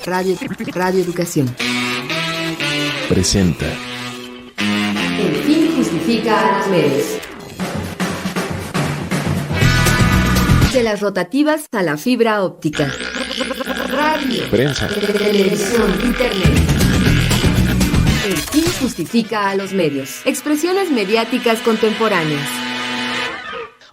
Radio Educación presenta El fin justifica a los medios. De las rotativas a la fibra óptica. Radio, prensa, televisión, internet. El fin justifica a los medios. Expresiones mediáticas contemporáneas.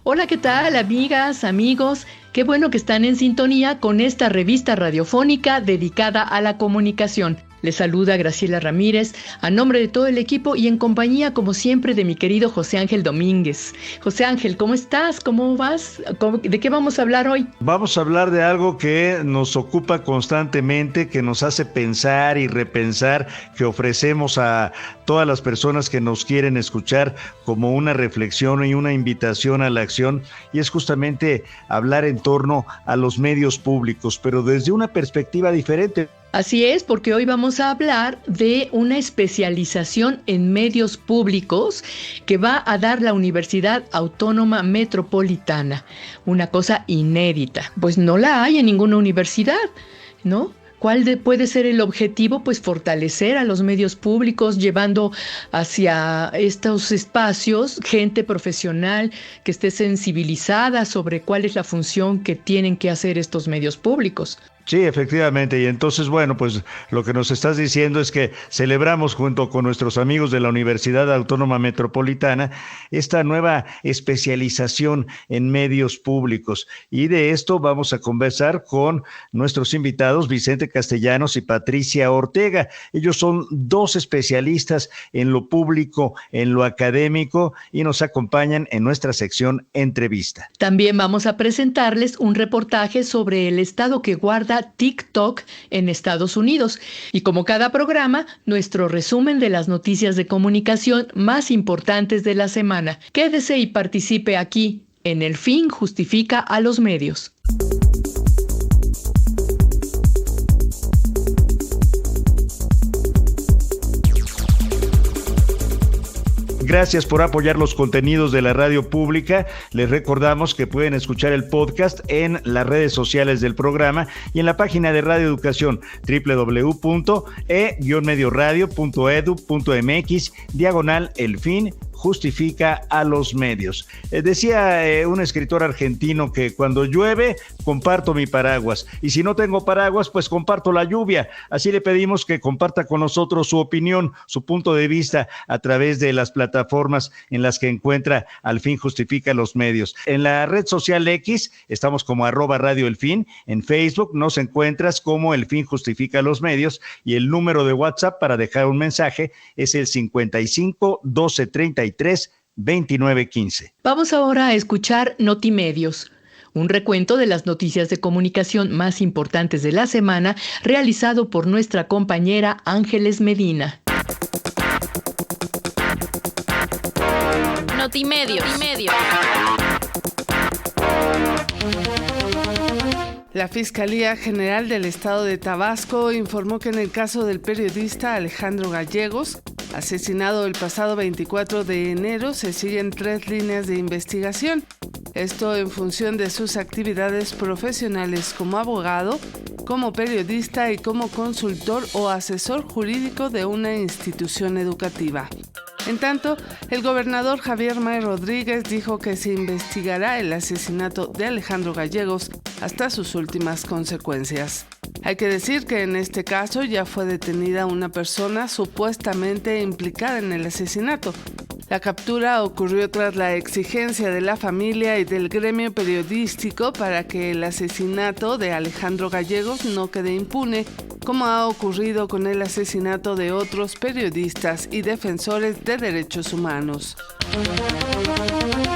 Hola, ¿qué tal, amigas, amigos? Qué bueno que están en sintonía con esta revista radiofónica dedicada a la comunicación. Les saluda Graciela Ramírez, a nombre de todo el equipo y en compañía, como siempre, de mi querido José Ángel Domínguez. José Ángel, ¿cómo estás? ¿Cómo vas? ¿De qué vamos a hablar hoy? Vamos a hablar de algo que nos ocupa constantemente, que nos hace pensar y repensar, que ofrecemos a todas las personas que nos quieren escuchar como una reflexión y una invitación a la acción, y es justamente hablar en torno a los medios públicos, pero desde una perspectiva diferente. Así es, porque hoy vamos a hablar de una especialización en medios públicos que va a dar la Universidad Autónoma Metropolitana. Una cosa inédita, pues no la hay en ninguna universidad, ¿no? ¿Cuál puede ser el objetivo? Pues fortalecer a los medios públicos, llevando hacia estos espacios gente profesional que esté sensibilizada sobre cuál es la función que tienen que hacer estos medios públicos. Sí, efectivamente, y entonces, bueno, pues lo que nos estás diciendo es que celebramos junto con nuestros amigos de la Universidad Autónoma Metropolitana esta nueva especialización en medios públicos, y de esto vamos a conversar con nuestros invitados Vicente Castellanos y Patricia Ortega. Ellos son dos especialistas en lo público, en lo académico, y nos acompañan en nuestra sección Entrevista. También vamos a presentarles un reportaje sobre el estado que guarda TikTok en Estados Unidos. Y como cada programa, nuestro resumen de las noticias de comunicación más importantes de la semana. Quédese y participe aquí en El Fin Justifica a los Medios. Gracias por apoyar los contenidos de la radio pública. Les recordamos que pueden escuchar el podcast en las redes sociales del programa y en la página de Radio Educación www.e-medioradio.edu.mx/El Fin Justifica a los Medios. Decía un escritor argentino que cuando llueve comparto mi paraguas, y si no tengo paraguas pues comparto la lluvia. Así le pedimos que comparta con nosotros su opinión, su punto de vista a través de las plataformas en las que encuentra Al Fin Justifica los Medios. En la red social X estamos como @Radio El Fin, en Facebook nos encuentras como El Fin Justifica los Medios, y el número de WhatsApp para dejar un mensaje es el 55 12 33 29 15. Vamos ahora a escuchar Notimedios, un recuento de las noticias de comunicación más importantes de la semana, realizado por nuestra compañera Ángeles Medina. Notimedios. La Fiscalía General del Estado de Tabasco informó que en el caso del periodista Alejandro Gallegos, asesinado el pasado 24 de enero, se siguen 3 líneas de investigación. Esto en función de sus actividades profesionales como abogado, como periodista y como consultor o asesor jurídico de una institución educativa. En tanto, el gobernador Javier May Rodríguez dijo que se investigará el asesinato de Alejandro Gallegos hasta sus últimas consecuencias. Hay que decir que en este caso ya fue detenida una persona supuestamente implicada en el asesinato. La captura ocurrió tras la exigencia de la familia y del gremio periodístico para que el asesinato de Alejandro Gallegos no quede impune, como ha ocurrido con el asesinato de otros periodistas y defensores de derechos humanos.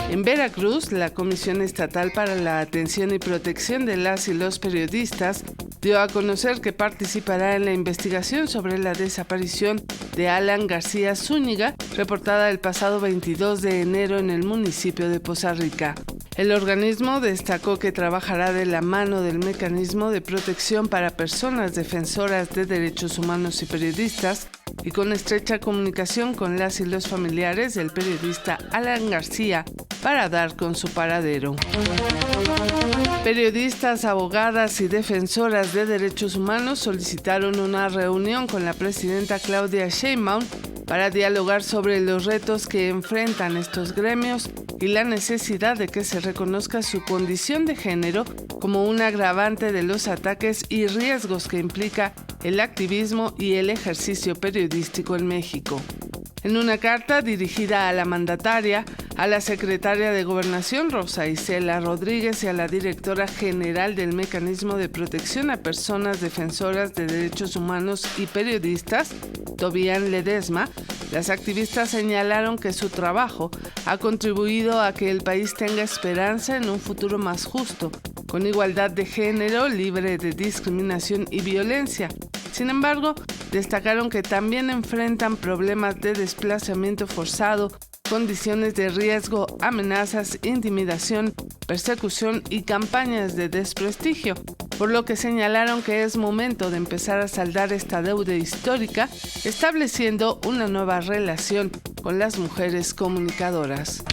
En Veracruz, la Comisión Estatal para la Atención y Protección de las y los Periodistas dio a conocer que participará en la investigación sobre la desaparición de Alan García Zúñiga, reportada el pasado 22 de enero en el municipio de Poza Rica. El organismo destacó que trabajará de la mano del Mecanismo de Protección para Personas Defensoras de Derechos Humanos y Periodistas y con estrecha comunicación con las y los familiares del periodista Alan García para dar con su paradero. Periodistas, abogadas y defensoras de derechos humanos solicitaron una reunión con la presidenta Claudia Sheinbaum para dialogar sobre los retos que enfrentan estos gremios y la necesidad de que se reconozca su condición de género como un agravante de los ataques y riesgos que implica el activismo y el ejercicio periodístico en México. En una carta dirigida a la mandataria, a la secretaria de Gobernación, Rosa Isela Rodríguez, y a la directora general del Mecanismo de Protección a Personas Defensoras de Derechos Humanos y Periodistas, Tobián Ledesma, las activistas señalaron que su trabajo ha contribuido a que el país tenga esperanza en un futuro más justo, con igualdad de género, libre de discriminación y violencia. Sin embargo, destacaron que también enfrentan problemas de desplazamiento forzado, condiciones de riesgo, amenazas, intimidación, persecución y campañas de desprestigio, por lo que señalaron que es momento de empezar a saldar esta deuda histórica, estableciendo una nueva relación con las mujeres comunicadoras.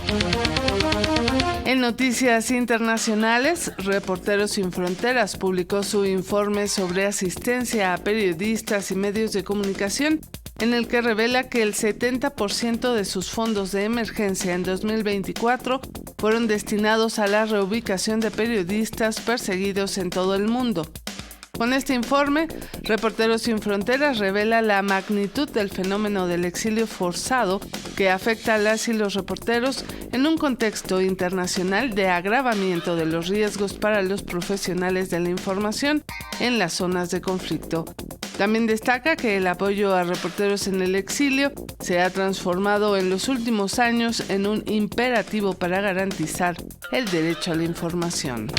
En noticias internacionales, Reporteros Sin Fronteras publicó su informe sobre asistencia a periodistas y medios de comunicación, en el que revela que el 70% de sus fondos de emergencia en 2024 fueron destinados a la reubicación de periodistas perseguidos en todo el mundo. Con este informe, Reporteros Sin Fronteras revela la magnitud del fenómeno del exilio forzado que afecta a las y los reporteros en un contexto internacional de agravamiento de los riesgos para los profesionales de la información en las zonas de conflicto. También destaca que el apoyo a reporteros en el exilio se ha transformado en los últimos años en un imperativo para garantizar el derecho a la información.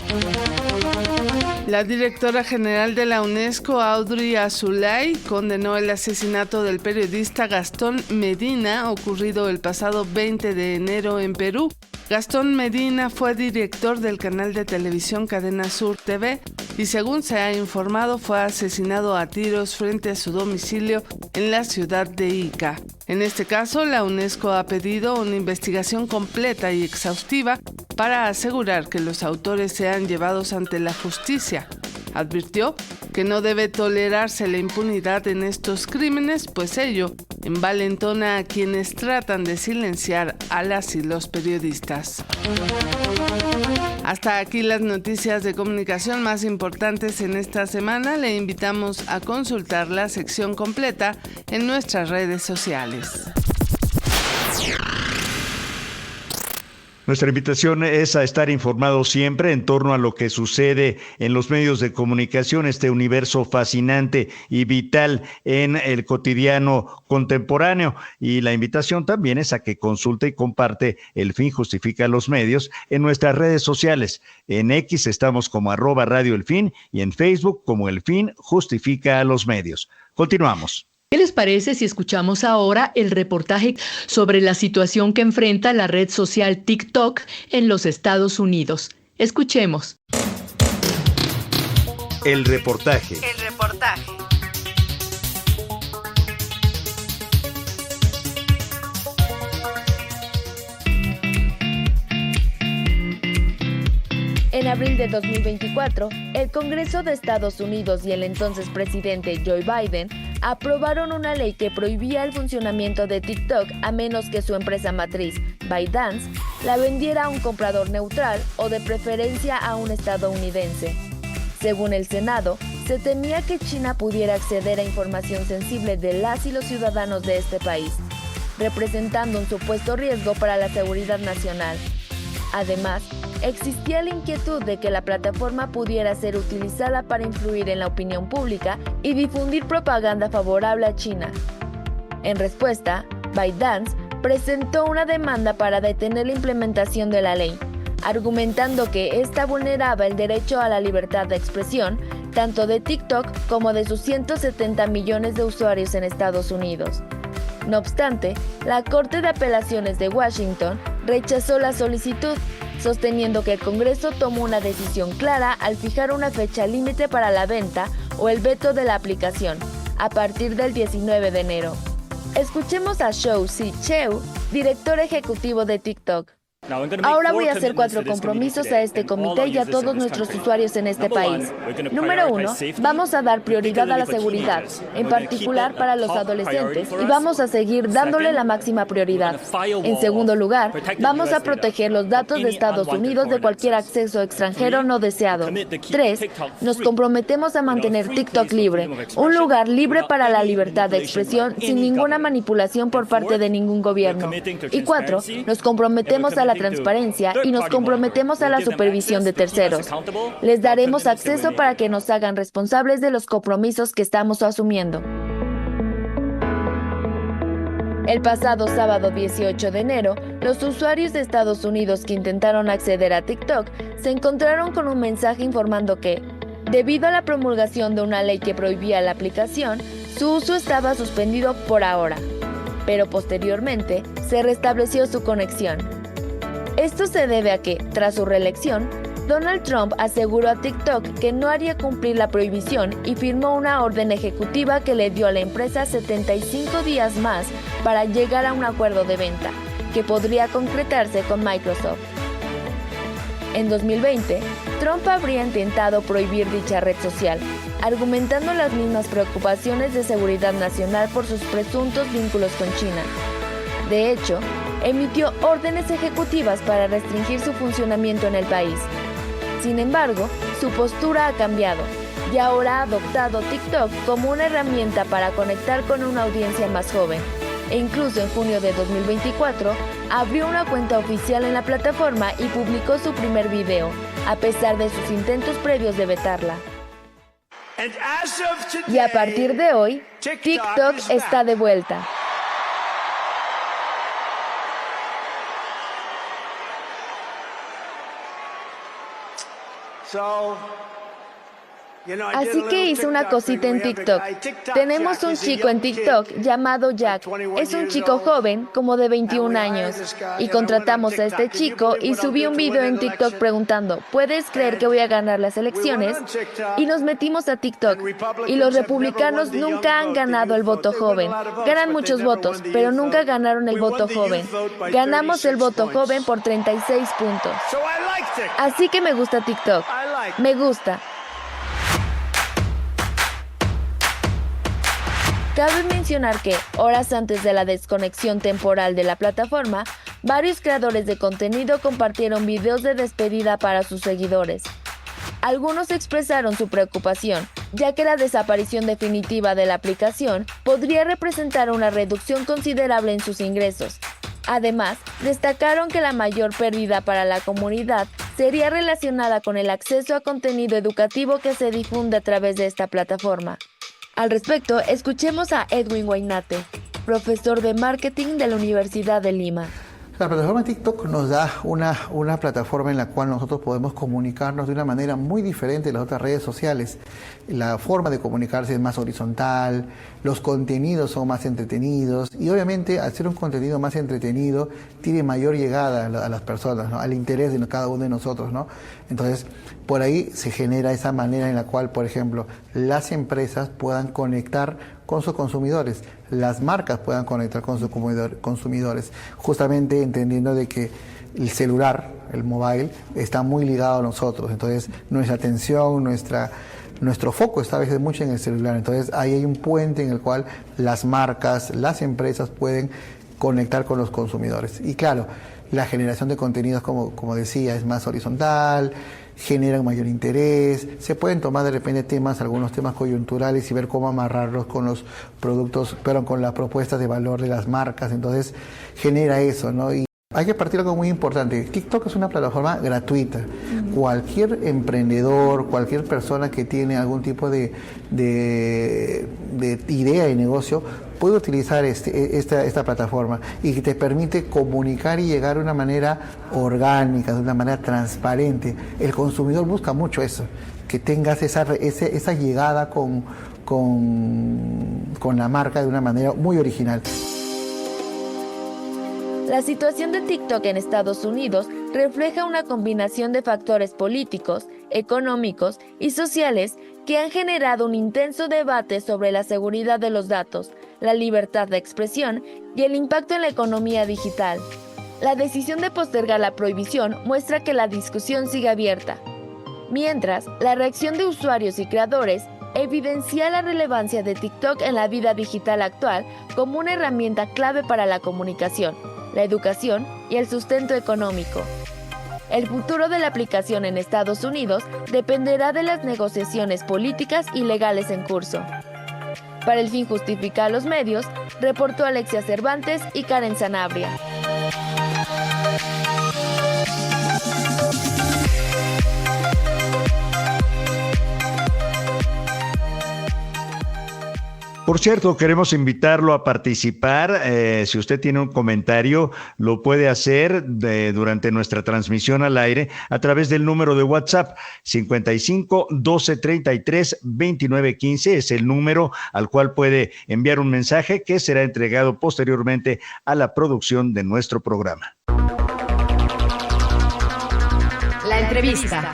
La directora general de la UNESCO, Audrey Azoulay, condenó el asesinato del periodista Gastón Medina, ocurrido el pasado 20 de enero en Perú. Gastón Medina fue director del canal de televisión Cadena Sur TV y, según se ha informado, fue asesinado a tiros frente a su domicilio en la ciudad de Ica. En este caso, la UNESCO ha pedido una investigación completa y exhaustiva para asegurar que los autores sean llevados ante la justicia. Advirtió que no debe tolerarse la impunidad en estos crímenes, pues ello envalentona a quienes tratan de silenciar a las y los periodistas. Hasta aquí las noticias de comunicación más importantes en esta semana. Le invitamos a consultar la sección completa en nuestras redes sociales. Nuestra invitación es a estar informados siempre en torno a lo que sucede en los medios de comunicación, este universo fascinante y vital en el cotidiano contemporáneo. Y la invitación también es a que consulte y comparte El Fin Justifica los Medios en nuestras redes sociales. En X estamos como @Radio El Fin y en Facebook como El Fin Justifica a los Medios. Continuamos. ¿Qué les parece si escuchamos ahora el reportaje sobre la situación que enfrenta la red social TikTok en los Estados Unidos? Escuchemos. El reportaje. En abril de 2024, el Congreso de Estados Unidos y el entonces presidente Joe Biden aprobaron una ley que prohibía el funcionamiento de TikTok a menos que su empresa matriz, ByteDance, la vendiera a un comprador neutral o de preferencia a un estadounidense. Según el Senado, se temía que China pudiera acceder a información sensible de las y los ciudadanos de este país, representando un supuesto riesgo para la seguridad nacional. Además, existía la inquietud de que la plataforma pudiera ser utilizada para influir en la opinión pública y difundir propaganda favorable a China. En respuesta, ByteDance presentó una demanda para detener la implementación de la ley, argumentando que esta vulneraba el derecho a la libertad de expresión, tanto de TikTok como de sus 170 millones de usuarios en Estados Unidos. No obstante, la Corte de Apelaciones de Washington rechazó la solicitud, sosteniendo que el Congreso tomó una decisión clara al fijar una fecha límite para la venta o el veto de la aplicación, a partir del 19 de enero. Escuchemos a Shou Zi Chew, director ejecutivo de TikTok. Ahora voy a hacer 4 compromisos a este comité y a todos nuestros usuarios en este país. Número 1, vamos a dar prioridad a la seguridad, en particular para los adolescentes, y vamos a seguir dándole la máxima prioridad. En segundo lugar, vamos a proteger los datos de Estados Unidos de cualquier acceso extranjero no deseado. 3, nos comprometemos a mantener TikTok libre, un lugar libre para la libertad de expresión sin ninguna manipulación por parte de ningún gobierno. Y 4, nos comprometemos a la transparencia y nos comprometemos a la supervisión de terceros. Les daremos acceso para que nos hagan responsables de los compromisos que estamos asumiendo. El pasado sábado 18 de enero, los usuarios de Estados Unidos que intentaron acceder a TikTok se encontraron con un mensaje informando que, debido a la promulgación de una ley que prohibía la aplicación, su uso estaba suspendido por ahora, pero posteriormente se restableció su conexión. Esto se debe a que, tras su reelección, Donald Trump aseguró a TikTok que no haría cumplir la prohibición y firmó una orden ejecutiva que le dio a la empresa 75 días más para llegar a un acuerdo de venta, que podría concretarse con Microsoft. En 2020, Trump habría intentado prohibir dicha red social, argumentando las mismas preocupaciones de seguridad nacional por sus presuntos vínculos con China. De hecho, emitió órdenes ejecutivas para restringir su funcionamiento en el país. Sin embargo, su postura ha cambiado y ahora ha adoptado TikTok como una herramienta para conectar con una audiencia más joven. E incluso en junio de 2024, abrió una cuenta oficial en la plataforma y publicó su primer video, a pesar de sus intentos previos de vetarla. Y a partir de hoy, TikTok está de vuelta. Así que hice una cosita en TikTok. Tenemos un chico en TikTok llamado Jack. Es un chico joven, como de 21 años. Y contratamos a este chico y subí un video en TikTok preguntando, ¿puedes creer que voy a ganar las elecciones? Y nos metimos a TikTok. Y los republicanos nunca han ganado el voto joven. Ganan muchos votos, pero nunca ganaron el voto joven. Ganamos el voto joven por 36 puntos. Así que me gusta TikTok. Me gusta. Cabe mencionar que, horas antes de la desconexión temporal de la plataforma, varios creadores de contenido compartieron videos de despedida para sus seguidores. Algunos expresaron su preocupación, ya que la desaparición definitiva de la aplicación podría representar una reducción considerable en sus ingresos. Además, destacaron que la mayor pérdida para la comunidad sería relacionada con el acceso a contenido educativo que se difunde a través de esta plataforma. Al respecto, escuchemos a Edwin Wainate, profesor de marketing de la Universidad de Lima. La plataforma TikTok nos da una plataforma en la cual nosotros podemos comunicarnos de una manera muy diferente de las otras redes sociales. La forma de comunicarse es más horizontal, los contenidos son más entretenidos y obviamente al ser un contenido más entretenido tiene mayor llegada a las personas, ¿no? Al interés de cada uno de nosotros, ¿no? Entonces, por ahí se genera esa manera en la cual, por ejemplo, las empresas puedan conectar con sus consumidores, las marcas puedan conectar con sus consumidores, justamente entendiendo de que el celular, el mobile, está muy ligado a nosotros. Entonces, nuestra atención, nuestro foco está a veces mucho en el celular. Entonces, ahí hay un puente en el cual las marcas, las empresas pueden conectar con los consumidores. Y claro, la generación de contenidos, como decía, es más horizontal, generan mayor interés, se pueden tomar de repente algunos temas coyunturales y ver cómo amarrarlos con los productos, pero con las propuestas de valor de las marcas. Entonces genera eso, ¿no? Y hay que partir de algo muy importante. TikTok es una plataforma gratuita. Cualquier emprendedor, cualquier persona que tiene algún tipo de idea de negocio puede utilizar esta plataforma y que te permite comunicar y llegar de una manera orgánica, de una manera transparente. El consumidor busca mucho eso, que tengas esa llegada con la marca de una manera muy original. La situación de TikTok en Estados Unidos refleja una combinación de factores políticos, económicos y sociales que han generado un intenso debate sobre la seguridad de los datos, la libertad de expresión y el impacto en la economía digital. La decisión de postergar la prohibición muestra que la discusión sigue abierta. Mientras, la reacción de usuarios y creadores evidencia la relevancia de TikTok en la vida digital actual como una herramienta clave para la comunicación, la educación y el sustento económico. El futuro de la aplicación en Estados Unidos dependerá de las negociaciones políticas y legales en curso. Para El Fin Justifica a los Medios, reportó Alexia Cervantes y Karen Sanabria. Por cierto, queremos invitarlo a participar. Si usted tiene un comentario, lo puede hacer durante nuestra transmisión al aire a través del número de WhatsApp 55 12 33 29 15. Es el número al cual puede enviar un mensaje que será entregado posteriormente a la producción de nuestro programa. La entrevista.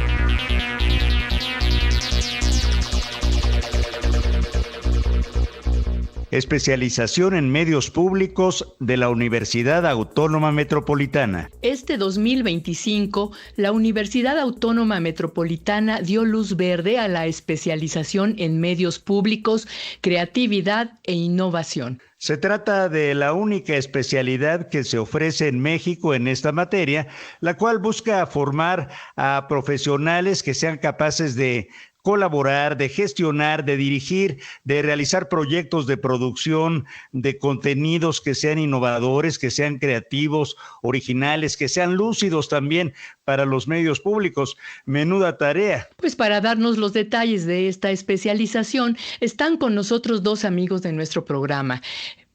Especialización en medios públicos de la Universidad Autónoma Metropolitana. Este 2025, la Universidad Autónoma Metropolitana dio luz verde a la especialización en medios públicos, creatividad e innovación. Se trata de la única especialidad que se ofrece en México en esta materia, la cual busca formar a profesionales que sean capaces de colaborar, de gestionar, de dirigir, de realizar proyectos de producción de contenidos que sean innovadores, que sean creativos, originales, que sean lúcidos también para los medios públicos. Menuda tarea. Pues para darnos los detalles de esta especialización, están con nosotros dos amigos de nuestro programa.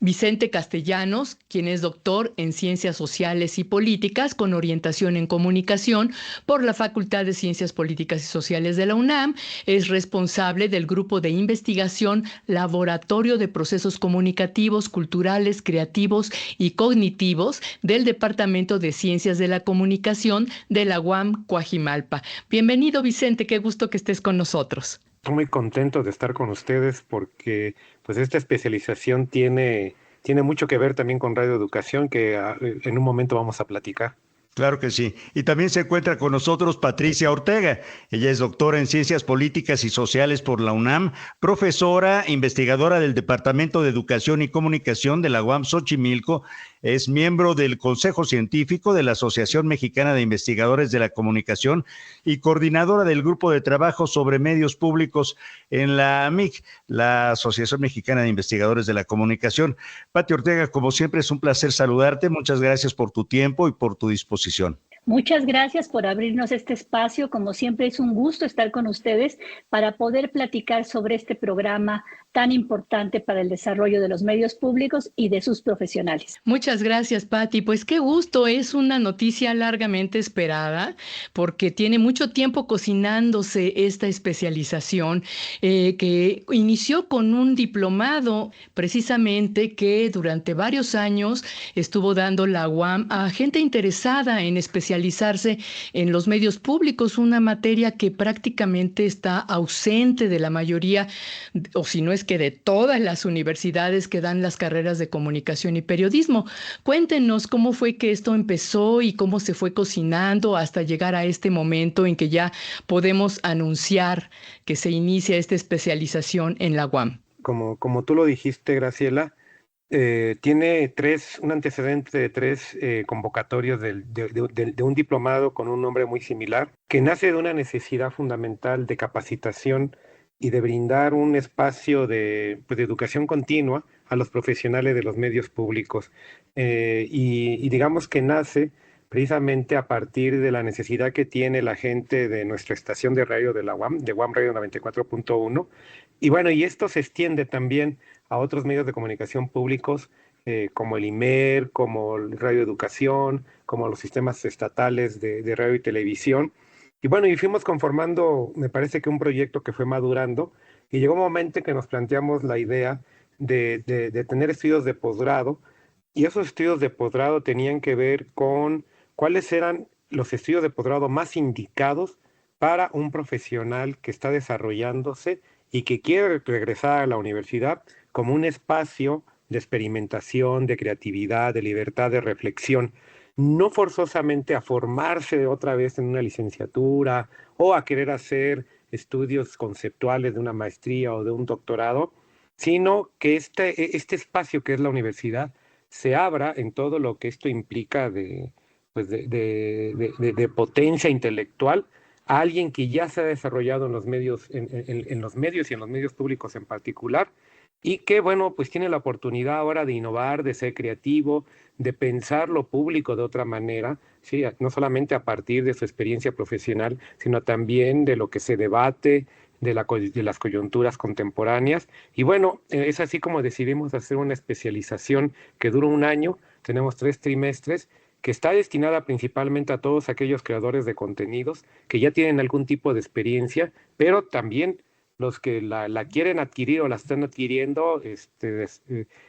Vicente Castellanos, quien es doctor en Ciencias Sociales y Políticas con orientación en Comunicación por la Facultad de Ciencias Políticas y Sociales de la UNAM, es responsable del grupo de investigación Laboratorio de Procesos Comunicativos, Culturales, Creativos y Cognitivos del Departamento de Ciencias de la Comunicación de la UAM Coajimalpa. Bienvenido, Vicente, qué gusto que estés con nosotros. Estoy muy contento de estar con ustedes porque pues esta especialización tiene mucho que ver también con radioeducación, que en un momento vamos a platicar. Claro que sí. Y también se encuentra con nosotros Patricia Ortega. Ella es doctora en Ciencias Políticas y Sociales por la UNAM, profesora, investigadora del Departamento de Educación y Comunicación de la UAM Xochimilco, es miembro del Consejo Científico de la Asociación Mexicana de Investigadores de la Comunicación y coordinadora del Grupo de Trabajo sobre Medios Públicos en la AMIC, la Asociación Mexicana de Investigadores de la Comunicación. Pati Ortega, como siempre, es un placer saludarte. Muchas gracias por tu tiempo y por tu disposición. Muchas gracias por abrirnos este espacio. Como siempre, es un gusto estar con ustedes para poder platicar sobre este programa tan importante para el desarrollo de los medios públicos y de sus profesionales. Muchas gracias, Pati. Pues qué gusto, es una noticia largamente esperada porque tiene mucho tiempo cocinándose esta especialización que inició con un diplomado precisamente que durante varios años estuvo dando la UAM a gente interesada en especializarse en los medios públicos, una materia que prácticamente está ausente de la mayoría, o si no es que de todas las universidades que dan las carreras de comunicación y periodismo. Cuéntenos cómo fue que esto empezó y cómo se fue cocinando hasta llegar a este momento en que ya podemos anunciar que se inicia esta especialización en la UAM. Como tú lo dijiste, Graciela, tiene un antecedente de tres convocatorios de un diplomado con un nombre muy similar, que nace de una necesidad fundamental de capacitación y de brindar un espacio de educación continua a los profesionales de los medios públicos. Y digamos que nace precisamente a partir de la necesidad que tiene la gente de nuestra estación de radio de la UAM, de UAM Radio 94.1. Y bueno, y esto se extiende también a otros medios de comunicación públicos, como el IMER, como Radio Educación, como los sistemas estatales de radio y televisión. Y bueno, y fuimos conformando, me parece que un proyecto que fue madurando, y llegó un momento en que nos planteamos la idea de tener estudios de posgrado, y esos estudios de posgrado tenían que ver con cuáles eran los estudios de posgrado más indicados para un profesional que está desarrollándose y que quiere regresar a la universidad como un espacio de experimentación, de creatividad, de libertad, de reflexión. no forzosamente a formarse otra vez en una licenciatura o a querer hacer estudios conceptuales de una maestría o de un doctorado, sino que este espacio que es la universidad se abra en todo lo que esto implica de potencia intelectual a alguien que ya se ha desarrollado en los medios, en los medios y en los medios públicos en particular, y que, bueno, pues tiene la oportunidad ahora de innovar, de ser creativo, de pensar lo público de otra manera, ¿sí? No solamente a partir de su experiencia profesional, sino también de lo que se debate, de las coyunturas contemporáneas. Y bueno, es así como decidimos hacer una especialización que dura un año, tenemos 3 trimestres, que está destinada principalmente a todos aquellos creadores de contenidos que ya tienen algún tipo de experiencia, pero también los que la quieren adquirir o la están adquiriendo,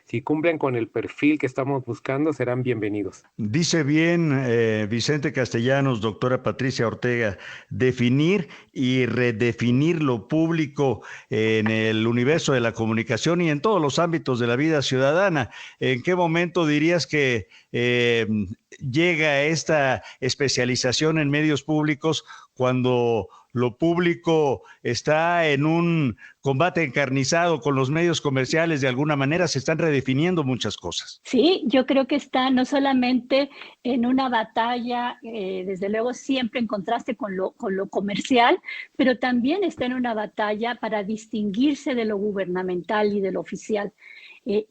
si cumplen con el perfil que estamos buscando, serán bienvenidos. Dice bien Vicente Castellanos, doctora Patricia Ortega, definir y redefinir lo público en el universo de la comunicación y en todos los ámbitos de la vida ciudadana. ¿En qué momento dirías que llega esta especialización en medios públicos cuando lo público está en un combate encarnizado con los medios comerciales? De alguna manera se están redefiniendo muchas cosas. Sí, yo creo que está no solamente en una batalla, desde luego siempre en contraste con lo comercial, pero también está en una batalla para distinguirse de lo gubernamental y de lo oficial.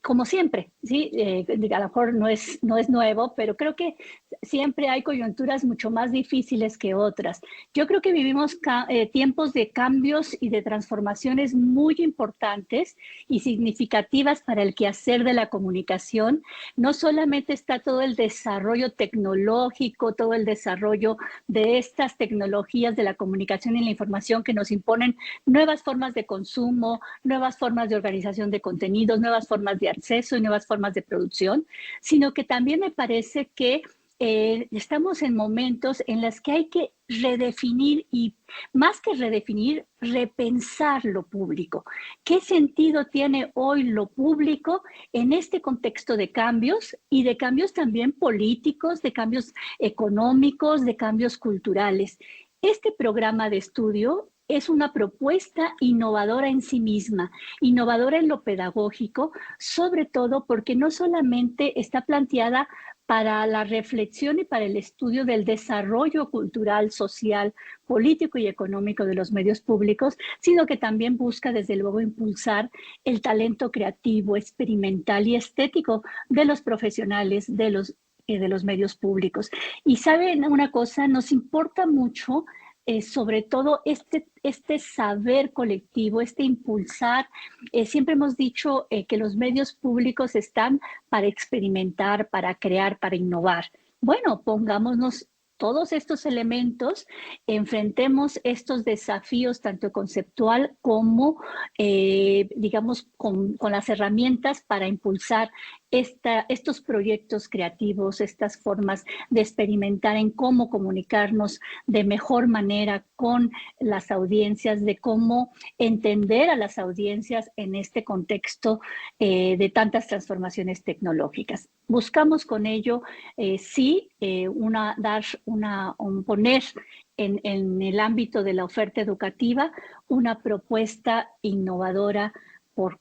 Como siempre, ¿sí? A lo mejor no es nuevo, pero creo que siempre hay coyunturas mucho más difíciles que otras. Yo creo que vivimos tiempos de cambios y de transformaciones muy importantes y significativas para el quehacer de la comunicación. No solamente está todo el desarrollo tecnológico, todo el desarrollo de estas tecnologías de la comunicación y la información que nos imponen nuevas formas de consumo, nuevas formas de organización de contenidos, nuevas formas de acceso y nuevas formas de producción, sino que también me parece que estamos en momentos en los que hay que redefinir y más que redefinir, repensar lo público. ¿Qué sentido tiene hoy lo público en este contexto de cambios y de cambios también políticos, de cambios económicos, de cambios culturales? Este programa de estudio es una propuesta innovadora en sí misma, innovadora en lo pedagógico, sobre todo porque no solamente está planteada para la reflexión y para el estudio del desarrollo cultural, social, político y económico de los medios públicos, sino que también busca, desde luego, impulsar el talento creativo, experimental y estético de los profesionales de los medios públicos. Y saben una cosa, nos importa mucho sobre todo este saber colectivo, impulsar. Siempre hemos dicho que los medios públicos están para experimentar, para crear, para innovar. Bueno, pongámonos todos estos elementos, enfrentemos estos desafíos tanto conceptual como, digamos, con las herramientas para impulsar estos proyectos creativos, estas formas de experimentar en cómo comunicarnos de mejor manera con las audiencias, de cómo entender a las audiencias en este contexto de tantas transformaciones tecnológicas. Buscamos con ello, poner en el ámbito de la oferta educativa una propuesta innovadora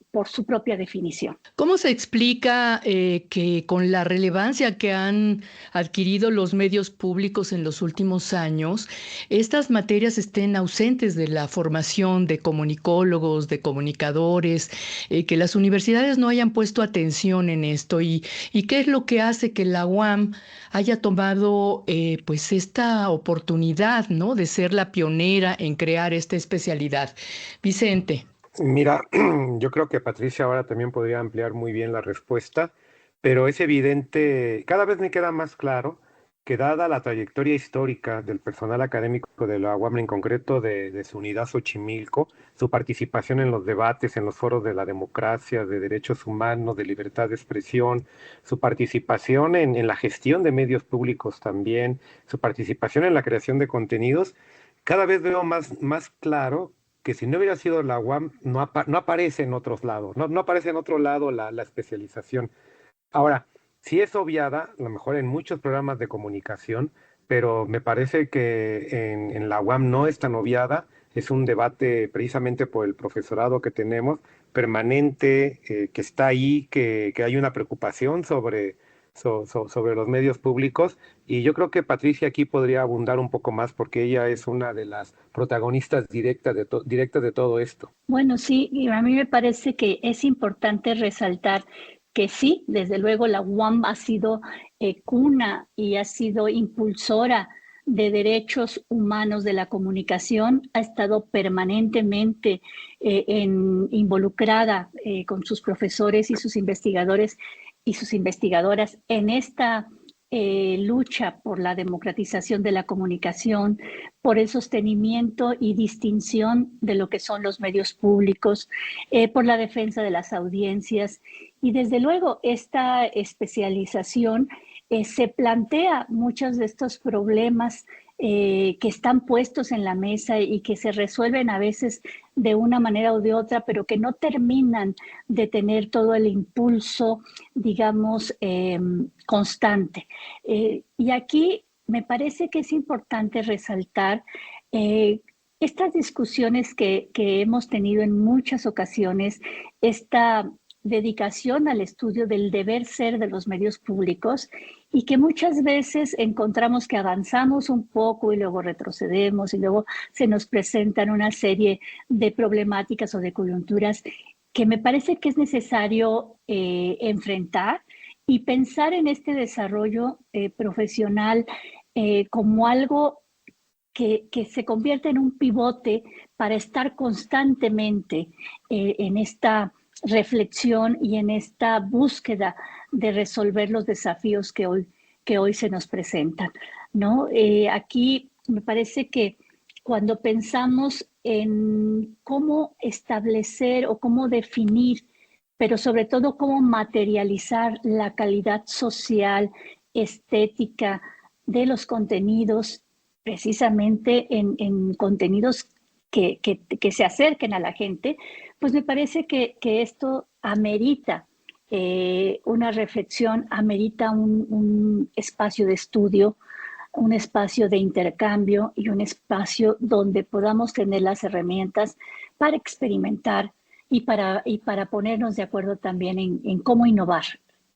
por su propia definición. ¿Cómo se explica que con la relevancia que han adquirido los medios públicos en los últimos años, estas materias estén ausentes de la formación de comunicólogos, de comunicadores, que las universidades no hayan puesto atención en esto? ¿Y qué es lo que hace que la UAM haya tomado pues esta oportunidad, ¿no?, de ser la pionera en crear esta especialidad? Vicente. Mira, yo creo que Patricia ahora también podría ampliar muy bien la respuesta, pero es evidente, cada vez me queda más claro que dada la trayectoria histórica del personal académico de la UAM, en concreto de su unidad Xochimilco, su participación en los debates, en los foros de la democracia, de derechos humanos, de libertad de expresión, su participación en la gestión de medios públicos también, su participación en la creación de contenidos, cada vez veo más claro que si no hubiera sido la UAM, no aparece en otros lados, no aparece en otro lado la especialización. Ahora, sí es obviada, a lo mejor en muchos programas de comunicación, pero me parece que en la UAM no es tan obviada. Es un debate precisamente por el profesorado que tenemos, permanente, que está ahí, que hay una preocupación sobre los medios públicos. Y yo creo que Patricia aquí podría abundar un poco más porque ella es una de las protagonistas directas de todo esto. Bueno, sí, y a mí me parece que es importante resaltar que sí, desde luego la UAM ha sido cuna y ha sido impulsora de derechos humanos de la comunicación, ha estado permanentemente involucrada con sus profesores y sus investigadores y sus investigadoras en esta lucha por la democratización de la comunicación, por el sostenimiento y distinción de lo que son los medios públicos, por la defensa de las audiencias. Y desde luego esta especialización se plantea muchos de estos problemas que están puestos en la mesa y que se resuelven a veces de una manera o de otra, pero que no terminan de tener todo el impulso, digamos, constante. Y aquí me parece que es importante resaltar estas discusiones que hemos tenido en muchas ocasiones, esta dedicación al estudio del deber ser de los medios públicos y que muchas veces encontramos que avanzamos un poco y luego retrocedemos y luego se nos presentan una serie de problemáticas o de coyunturas que me parece que es necesario enfrentar y pensar en este desarrollo profesional como algo que se convierte en un pivote para estar constantemente en esta reflexión y en esta búsqueda de resolver los desafíos que hoy se nos presentan, ¿no? Aquí me parece que cuando pensamos en cómo establecer o cómo definir, pero sobre todo cómo materializar la calidad social, estética de los contenidos, precisamente en contenidos que se acerquen a la gente, pues me parece que esto amerita una reflexión, amerita un espacio de estudio, un espacio de intercambio y un espacio donde podamos tener las herramientas para experimentar y para ponernos de acuerdo también en cómo innovar,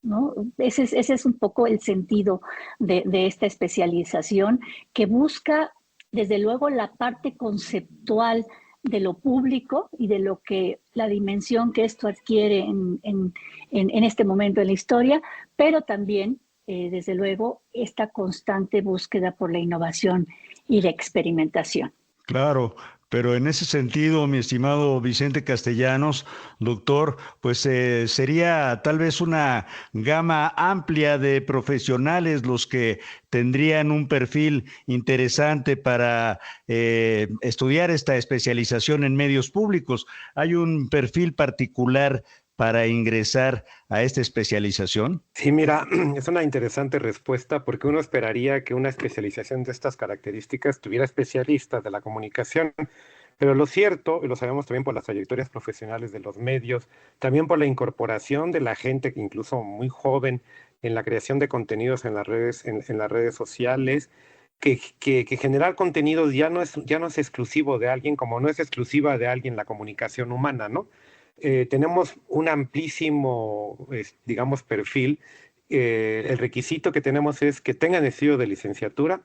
¿no? Ese es un poco el sentido de esta especialización que busca, desde luego, la parte conceptual de lo público y de lo que la dimensión que esto adquiere en este momento en la historia, pero también, desde luego, esta constante búsqueda por la innovación y la experimentación. Claro, pero en ese sentido, mi estimado Vicente Castellanos, doctor, pues sería tal vez una gama amplia de profesionales los que tendrían un perfil interesante para estudiar esta especialización en medios públicos. ¿Hay un perfil particular para ingresar a esta especialización? Sí, mira, es una interesante respuesta porque uno esperaría que una especialización de estas características tuviera especialistas de la comunicación, pero lo cierto, y lo sabemos también por las trayectorias profesionales de los medios, también por la incorporación de la gente, incluso muy joven, en la creación de contenidos en las redes sociales, que generar contenidos ya no es exclusivo de alguien, como no es exclusiva de alguien la comunicación humana, ¿no? Tenemos un amplísimo, digamos, perfil. El requisito que tenemos es que tengan estudio de licenciatura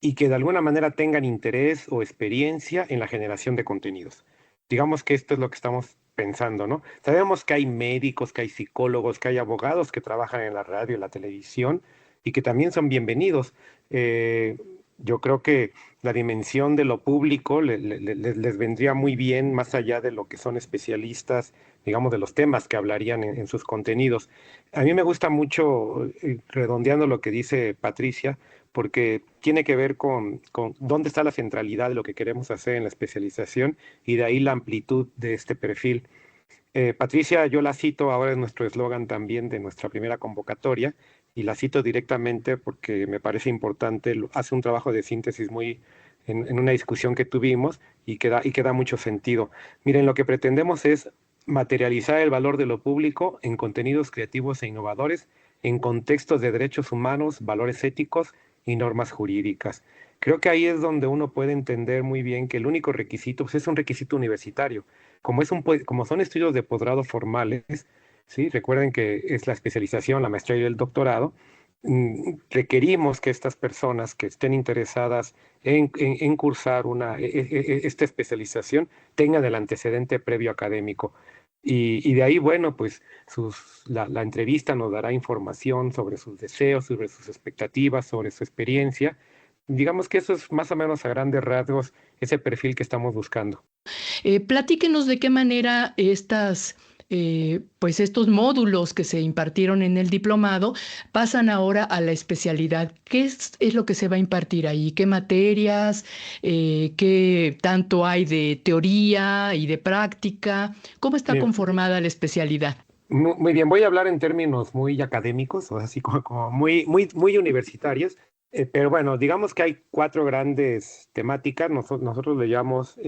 y que de alguna manera tengan interés o experiencia en la generación de contenidos. Digamos que esto es lo que estamos pensando, ¿no? Sabemos que hay médicos, que hay psicólogos, que hay abogados que trabajan en la radio y la televisión y que también son bienvenidos. Yo creo que la dimensión de lo público les vendría muy bien, más allá de lo que son especialistas, digamos, de los temas que hablarían en sus contenidos. A mí me gusta mucho, redondeando lo que dice Patricia, porque tiene que ver con dónde está la centralidad de lo que queremos hacer en la especialización y de ahí la amplitud de este perfil. Patricia, yo la cito, ahora es nuestro eslogan también de nuestra primera convocatoria, y la cito directamente porque me parece importante, hace un trabajo de síntesis muy en una discusión que tuvimos y que da mucho sentido. Miren, lo que pretendemos es materializar el valor de lo público en contenidos creativos e innovadores en contextos de derechos humanos, valores éticos y normas jurídicas. Creo que ahí es donde uno puede entender muy bien que el único requisito pues, es un requisito universitario. Como son estudios de posgrado formales, ¿sí? Recuerden que es la especialización, la maestría y el doctorado. Requerimos que estas personas que estén interesadas en cursar esta especialización tengan el antecedente previo académico. Y de ahí, bueno, pues la entrevista nos dará información sobre sus deseos, sobre sus expectativas, sobre su experiencia. Digamos que eso es más o menos a grandes rasgos ese perfil que estamos buscando. Platíquenos de qué manera estos módulos que se impartieron en el diplomado pasan ahora a la especialidad. ¿Qué es lo que se va a impartir ahí? ¿Qué materias? ¿Qué tanto hay de teoría y de práctica? ¿Cómo está conformada la especialidad? Muy bien, voy a hablar en términos muy académicos, o así como muy universitarios. Pero bueno, digamos que hay 4 grandes temáticas. Nosotros le llamamos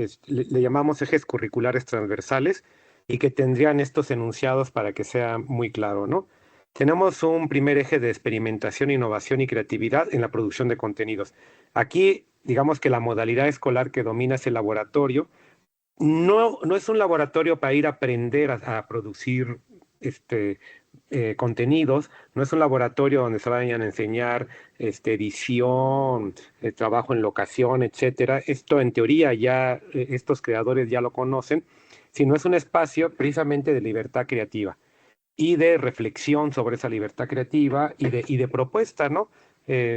ejes curriculares transversales y que tendrían estos enunciados para que sea muy claro, ¿no? Tenemos un primer eje de experimentación, innovación y creatividad en la producción de contenidos. Aquí, digamos que la modalidad escolar que domina es el laboratorio. No es un laboratorio para ir a aprender a producir contenidos, no es un laboratorio donde se vayan a enseñar edición, trabajo en locación, etcétera. Esto en teoría ya estos creadores ya lo conocen, sino es un espacio precisamente de libertad creativa y de reflexión sobre esa libertad creativa y de propuesta, ¿no?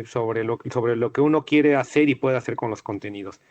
Sobre lo que uno quiere hacer y puede hacer con los contenidos.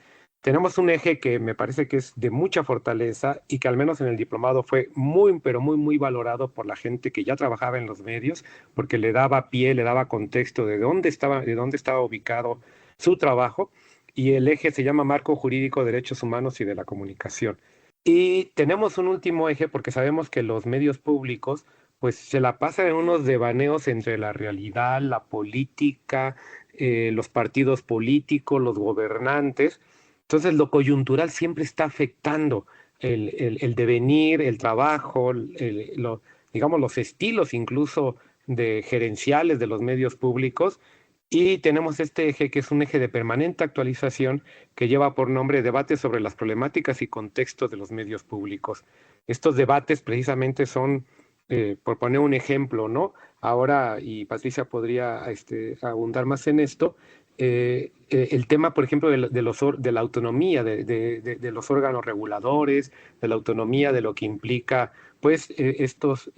Tenemos un eje que me parece que es de mucha fortaleza y que al menos en el diplomado fue muy, pero muy, muy valorado por la gente que ya trabajaba en los medios, porque le daba pie, le daba contexto de dónde estaba ubicado su trabajo, y el eje se llama Marco Jurídico de Derechos Humanos y de la Comunicación. Y tenemos un último eje porque sabemos que los medios públicos pues se la pasan en unos devaneos entre la realidad, la política, los partidos políticos, los gobernantes. Entonces, lo coyuntural siempre está afectando el devenir, el trabajo, digamos, los estilos incluso gerenciales de los medios públicos. Y tenemos este eje que es un eje de permanente actualización que lleva por nombre Debates sobre las problemáticas y contextos de los medios públicos. Estos debates precisamente son, por poner un ejemplo, ¿no? Ahora, y Patricia podría abundar más en esto, el tema, por ejemplo, de la autonomía de los órganos reguladores, de la autonomía de lo que implica, pues, estos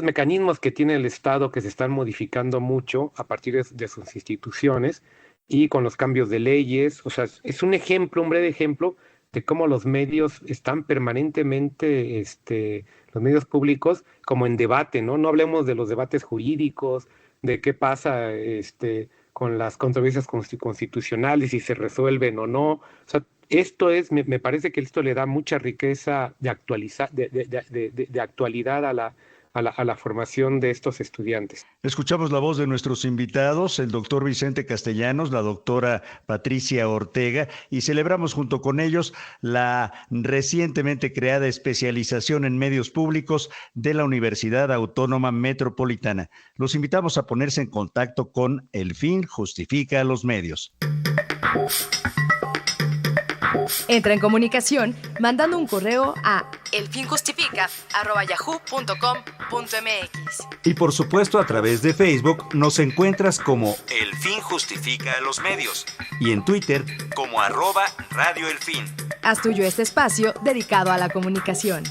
mecanismos que tiene el Estado que se están modificando mucho a partir de sus instituciones y con los cambios de leyes. O sea, es un breve ejemplo de cómo los medios están permanentemente, los medios públicos, como en debate, ¿no? No hablemos de los debates jurídicos, de qué pasa, con las controversias constitucionales, si se resuelven o no. O sea, me parece que esto le da mucha riqueza de actualidad a la formación de estos estudiantes. Escuchamos la voz de nuestros invitados, el doctor Vicente Castellanos, la doctora Patricia Ortega, y celebramos junto con ellos la recientemente creada especialización en medios públicos de la Universidad Autónoma Metropolitana. Los invitamos a ponerse en contacto con El Fin Justifica a los Medios. Entra en comunicación mandando un correo a elfinjustifica@yahoo.com.mx. Y por supuesto a través de Facebook nos encuentras como El Fin Justifica a los Medios y en Twitter como @Radio El Fin. Haz tuyo este espacio dedicado a la comunicación.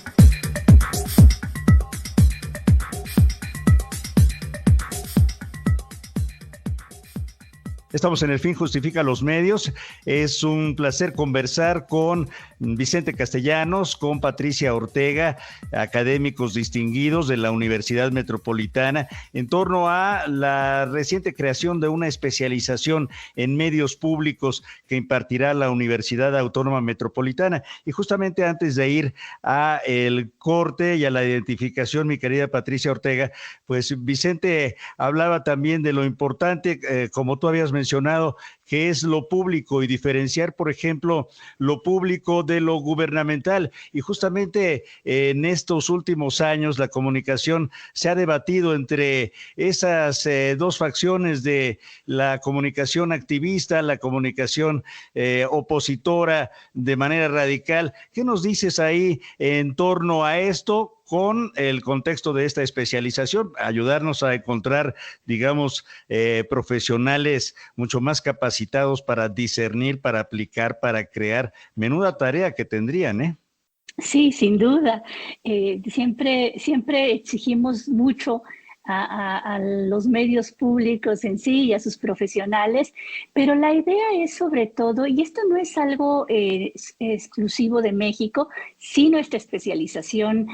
Estamos en El Fin Justifica los Medios. Es un placer conversar con Vicente Castellanos, con Patricia Ortega, académicos distinguidos de la Universidad Metropolitana, en torno a la reciente creación de una especialización en medios públicos que impartirá la Universidad Autónoma Metropolitana. Y justamente antes de ir a el corte y a la identificación, mi querida Patricia Ortega, pues Vicente hablaba también de lo importante, como tú habías mencionado, mencionado qué es lo público y diferenciar, por ejemplo, lo público de lo gubernamental. Y justamente en estos últimos años la comunicación se ha debatido entre esas dos facciones de la comunicación activista, la comunicación opositora de manera radical. ¿Qué nos dices ahí en torno a esto con el contexto de esta especialización? Ayudarnos a encontrar, digamos, profesionales mucho más capacitados para discernir, para aplicar, para crear. Menuda tarea que tendrían, ¿eh? Sí, sin duda. Siempre exigimos mucho a los medios públicos en sí y a sus profesionales, pero la idea es sobre todo, y esto no es algo exclusivo de México, sí nuestra especialización,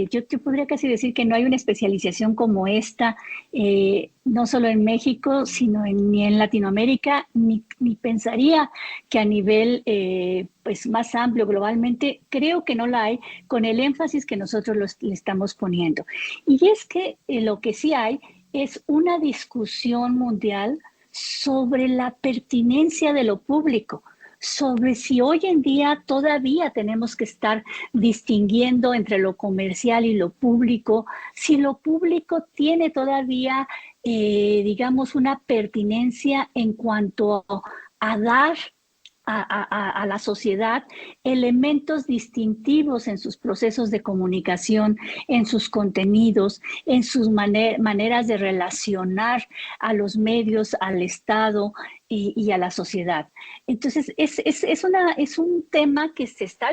yo podría casi decir que no hay una especialización como esta, no solo en México, sino ni en Latinoamérica, ni pensaría que a nivel pues más amplio globalmente, creo que no la hay con el énfasis que nosotros le estamos poniendo. Y es que lo que sí hay es una discusión mundial sobre la pertinencia de lo público, sobre si hoy en día todavía tenemos que estar distinguiendo entre lo comercial y lo público, si lo público tiene todavía, digamos, una pertinencia en cuanto a dar a la sociedad elementos distintivos en sus procesos de comunicación, en sus contenidos, en sus maneras de relacionar a los medios, al Estado y a la sociedad. Entonces, es un tema que se está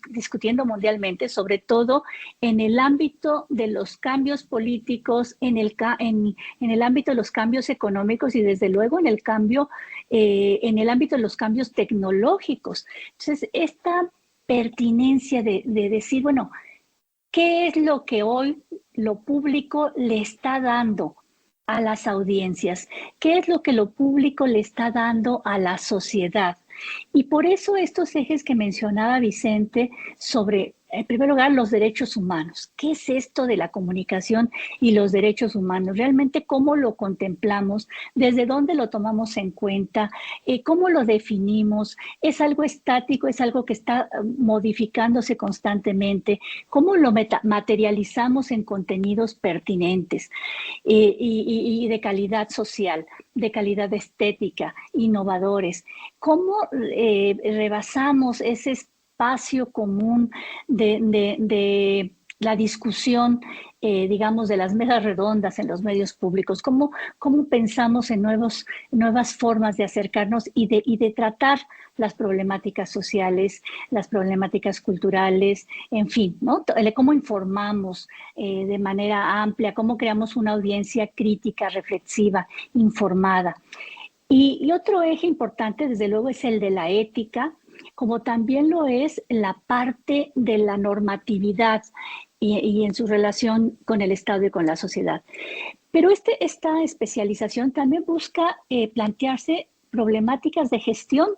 discutiendo mundialmente, sobre todo en el ámbito de los cambios políticos, en el ámbito de los cambios económicos y desde luego en el ámbito de los cambios tecnológicos. Entonces, esta pertinencia de decir, bueno, ¿qué es lo que hoy lo público le está dando a las audiencias? ¿Qué es lo que lo público le está dando a la sociedad? Y por eso estos ejes que mencionaba Vicente sobre, en primer lugar, los derechos humanos. ¿Qué es esto de la comunicación y los derechos humanos? Realmente, ¿cómo lo contemplamos? ¿Desde dónde lo tomamos en cuenta? ¿Cómo lo definimos? ¿Es algo estático? ¿Es algo que está modificándose constantemente? ¿Cómo lo materializamos en contenidos pertinentes y de calidad social, de calidad estética, innovadores? ¿Cómo rebasamos ese espacio común de la discusión, digamos, de las mesas redondas en los medios públicos? ¿Cómo pensamos en nuevas formas de acercarnos y de tratar las problemáticas sociales, las problemáticas culturales, en fin, ¿no? ¿Cómo informamos de manera amplia? ¿Cómo creamos una audiencia crítica, reflexiva, informada? Y otro eje importante, desde luego, es el de la ética, como también lo es la parte de la normatividad y en su relación con el Estado y con la sociedad. Pero esta especialización también busca plantearse problemáticas de gestión,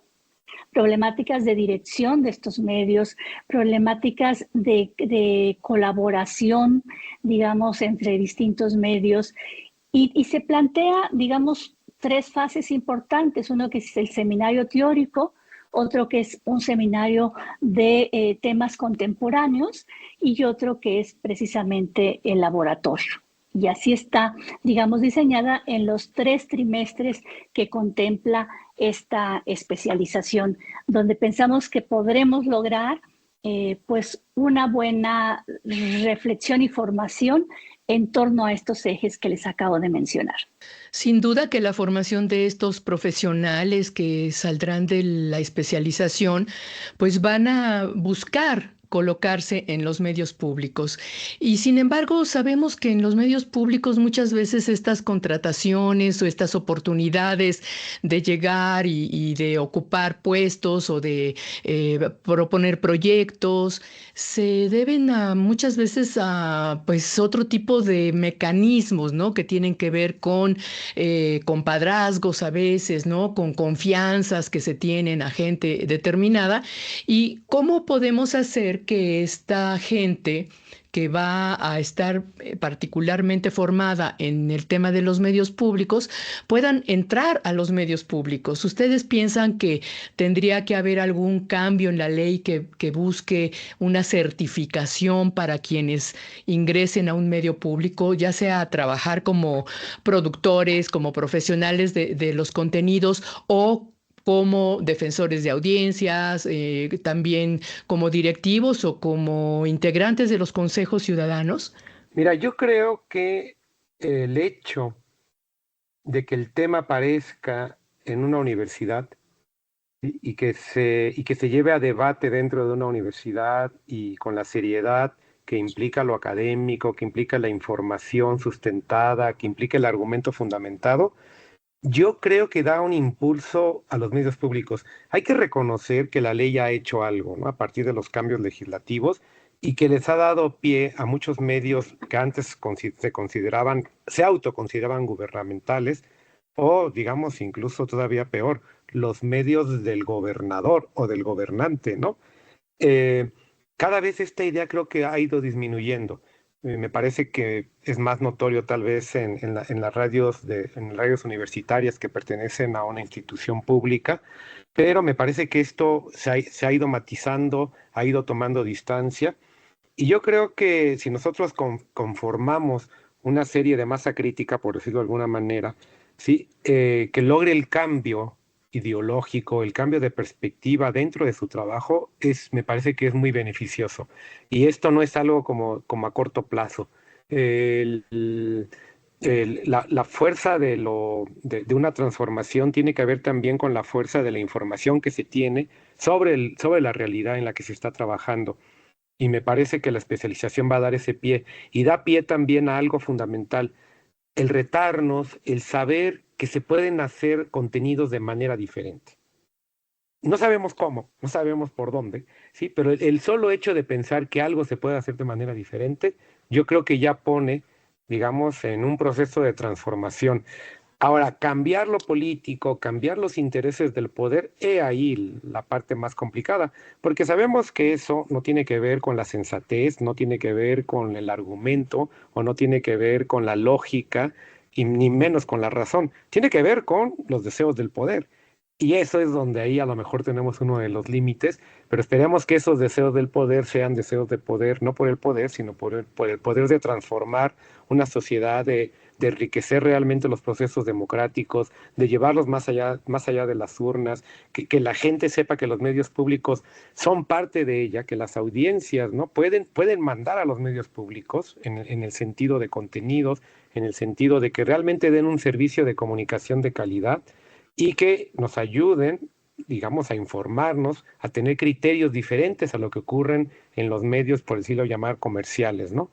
problemáticas de dirección de estos medios, problemáticas de colaboración, digamos, entre distintos medios. Y se plantea, digamos, 3 fases importantes. Uno que es el seminario teórico, otro que es un seminario de temas contemporáneos y otro que es precisamente el laboratorio. Y así está, digamos, diseñada en los 3 trimestres que contempla esta especialización, donde pensamos que podremos lograr pues una buena reflexión y formación en torno a estos ejes que les acabo de mencionar. Sin duda que la formación de estos profesionales que saldrán de la especialización, pues van a buscar colocarse en los medios públicos. Y sin embargo, sabemos que en los medios públicos muchas veces estas contrataciones o estas oportunidades de llegar y de ocupar puestos o de proponer proyectos se deben muchas veces a pues otro tipo de mecanismos, ¿no? Que tienen que ver con compadrazgos a veces, ¿no? Con confianzas que se tienen a gente determinada. ¿Y cómo podemos hacer hacer que esta gente que va a estar particularmente formada en el tema de los medios públicos puedan entrar a los medios públicos. ¿Ustedes piensan que tendría que haber algún cambio en la ley que busque una certificación para quienes ingresen a un medio público, ya sea a trabajar como productores, como profesionales de los contenidos o como defensores de audiencias, también como directivos o como integrantes de los consejos ciudadanos? Mira, yo creo que el hecho de que el tema aparezca en una universidad y que se lleve a debate dentro de una universidad y con la seriedad que implica lo académico, que implica la información sustentada, que implica el argumento fundamentado, yo creo que da un impulso a los medios públicos. Hay que reconocer que la ley ha hecho algo, ¿no? A partir de los cambios legislativos y que les ha dado pie a muchos medios que antes se autoconsideraban gubernamentales o, digamos, incluso todavía peor, los medios del gobernador o del gobernante, ¿no? Cada vez esta idea creo que ha ido disminuyendo. Me parece que es más notorio tal vez en las radios universitarias que pertenecen a una institución pública, pero me parece que esto se ha ido matizando, ha ido tomando distancia, y yo creo que si nosotros conformamos una serie de masa crítica, por decirlo de alguna manera, ¿sí? Que logre el cambio ideológico, el cambio de perspectiva dentro de su trabajo, me parece que es muy beneficioso. Y esto no es algo como a corto plazo. La fuerza de una transformación tiene que ver también con la fuerza de la información que se tiene sobre la realidad en la que se está trabajando. Y me parece que la especialización va a dar ese pie. Y da pie también a algo fundamental: el retarnos, el saber que se pueden hacer contenidos de manera diferente. No sabemos cómo, no sabemos por dónde, ¿sí? Pero el solo hecho de pensar que algo se puede hacer de manera diferente, yo creo que ya pone, digamos, en un proceso de transformación. Ahora, cambiar lo político, cambiar los intereses del poder, he ahí la parte más complicada, porque sabemos que eso no tiene que ver con la sensatez, no tiene que ver con el argumento, o no tiene que ver con la lógica, y ni menos con la razón. Tiene que ver con los deseos del poder. Y eso es donde ahí a lo mejor tenemos uno de los límites, pero esperemos que esos deseos del poder sean deseos de poder, no por el poder, sino por el poder de transformar una sociedad, de enriquecer realmente los procesos democráticos, de llevarlos más allá de las urnas, que la gente sepa que los medios públicos son parte de ella, que las audiencias, ¿no? pueden mandar a los medios públicos en el sentido de contenidos, en el sentido de que realmente den un servicio de comunicación de calidad y que nos ayuden, digamos, a informarnos, a tener criterios diferentes a lo que ocurren en los medios, por decirlo llamar, comerciales, ¿no?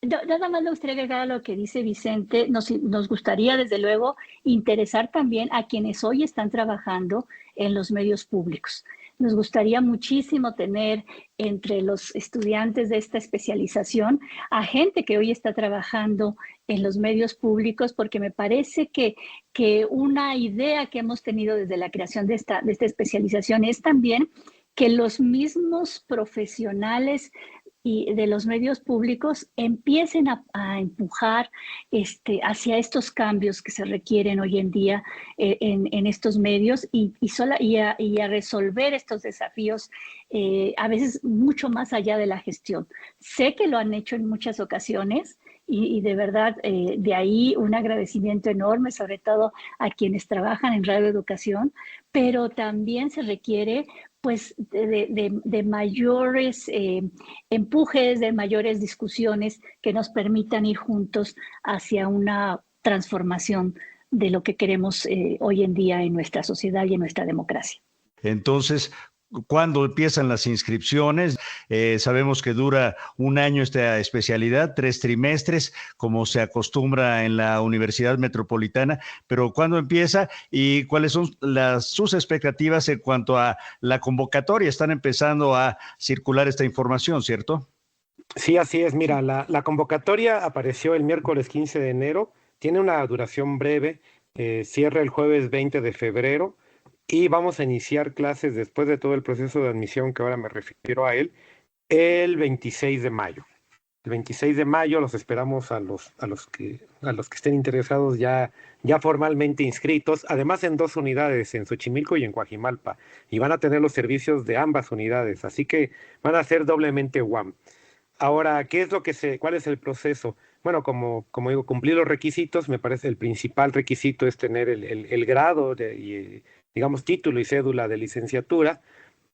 Nada más me gustaría agregar a lo que dice Vicente. Nos gustaría, desde luego, interesar también a quienes hoy están trabajando en los medios públicos. Nos gustaría muchísimo tener entre los estudiantes de esta especialización a gente que hoy está trabajando en los medios públicos, porque me parece que una idea que hemos tenido desde la creación de esta especialización es también que los mismos profesionales y de los medios públicos empiecen a empujar hacia estos cambios que se requieren hoy en día en estos medios y a resolver estos desafíos a veces mucho más allá de la gestión. Sé que lo han hecho en muchas ocasiones y de verdad de ahí un agradecimiento enorme, sobre todo a quienes trabajan en Radio Educación, pero también se requiere pues de mayores empujes, de mayores discusiones que nos permitan ir juntos hacia una transformación de lo que queremos hoy en día en nuestra sociedad y en nuestra democracia. Entonces, ¿cuándo empiezan las inscripciones? Sabemos que dura un año esta especialidad, 3 trimestres, como se acostumbra en la Universidad Metropolitana, pero ¿cuándo empieza y cuáles son sus expectativas en cuanto a la convocatoria? Están empezando a circular esta información, ¿cierto? Sí, así es. Mira, la convocatoria apareció el miércoles 15 de enero, tiene una duración breve, cierra el jueves 20 de febrero, y vamos a iniciar clases después de todo el proceso de admisión que ahora me refiero a él, el 26 de mayo. El 26 de mayo los esperamos a los que estén interesados ya formalmente inscritos, además en 2 unidades, en Xochimilco y en Coajimalpa, y van a tener los servicios de ambas unidades, así que van a ser doblemente UAM. Ahora, ¿cuál es el proceso? Bueno, como digo, cumplir los requisitos, me parece el principal requisito es tener el grado, digamos, título y cédula de licenciatura.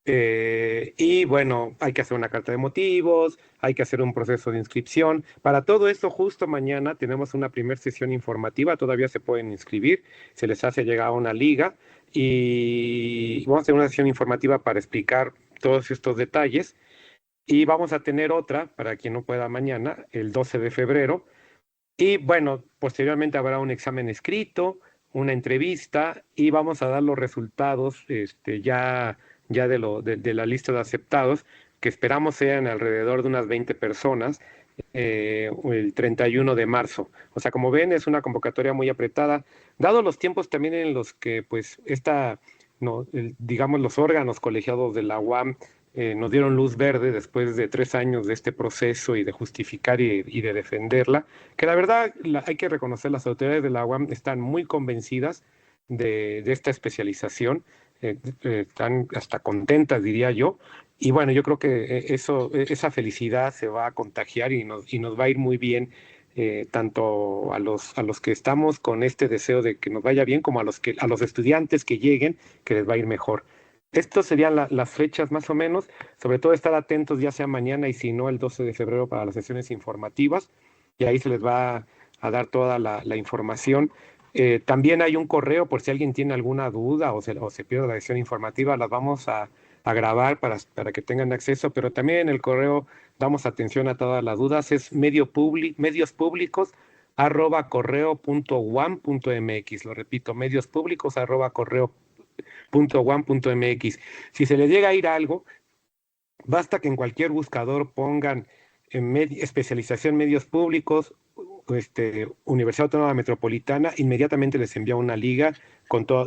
Y bueno, hay que hacer una carta de motivos, hay que hacer un proceso de inscripción. Para todo esto, justo mañana tenemos una primera sesión informativa, todavía se pueden inscribir, se les hace llegar a una liga y vamos a hacer una sesión informativa para explicar todos estos detalles. Y vamos a tener otra, para quien no pueda mañana, el 12 de febrero. Y bueno, posteriormente habrá un examen escrito, una entrevista y vamos a dar los resultados ya de la lista de aceptados, que esperamos sean alrededor de unas 20 personas, el 31 de marzo. O sea, como ven, es una convocatoria muy apretada, dado los tiempos también en los que, pues, digamos, los órganos colegiados de la UAM nos dieron luz verde después de 3 años de este proceso y de justificar y de defenderla, que la verdad hay que reconocer, las autoridades de la UAM están muy convencidas de esta especialización, están hasta contentas, diría yo, y bueno, yo creo que esa felicidad se va a contagiar y nos va a ir muy bien, tanto a los que estamos con este deseo de que nos vaya bien, como a los estudiantes que lleguen, que les va a ir mejor. Estos serían las fechas más o menos, sobre todo estar atentos ya sea mañana y si no el 12 de febrero para las sesiones informativas, y ahí se les va a dar toda la información. También hay un correo por si alguien tiene alguna duda o se pierde la sesión informativa, las vamos a grabar para que tengan acceso, pero también en el correo damos atención a todas las dudas, es mediospúblicos@correo.uam.mx, lo repito, mediospúblicos@correo.uam.mx. Si se les llega a ir algo, basta que en cualquier buscador pongan especialización medios públicos, Universidad Autónoma Metropolitana, inmediatamente les envía una liga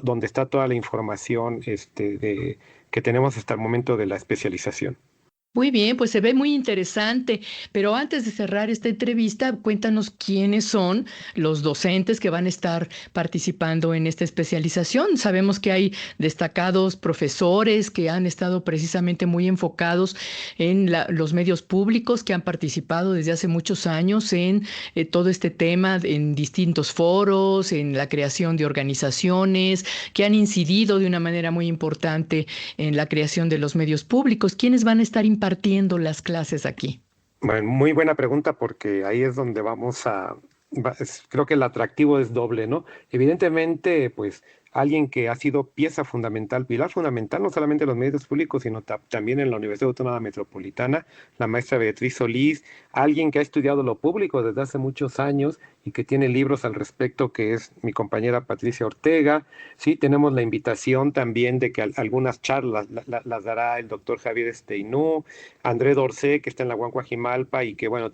donde está toda la información que tenemos hasta el momento de la especialización. Muy bien, pues se ve muy interesante, pero antes de cerrar esta entrevista, cuéntanos quiénes son los docentes que van a estar participando en esta especialización. Sabemos que hay destacados profesores que han estado precisamente muy enfocados en los medios públicos, que han participado desde hace muchos años en todo este tema, en distintos foros, en la creación de organizaciones, que han incidido de una manera muy importante en la creación de los medios públicos. ¿Quiénes van a estar impartiendo las clases aquí? Bueno, muy buena pregunta, porque ahí es donde creo que el atractivo es doble, ¿no? Evidentemente, pues alguien que ha sido pilar fundamental, no solamente en los medios públicos, sino también en la Universidad Autónoma Metropolitana, la maestra Beatriz Solís, alguien que ha estudiado lo público desde hace muchos años y que tiene libros al respecto, que es mi compañera Patricia Ortega. Sí, tenemos la invitación también de que algunas charlas las dará el doctor Javier Steinú, André Dorcé, que está en la UAM Coajimalpa y que, bueno, ha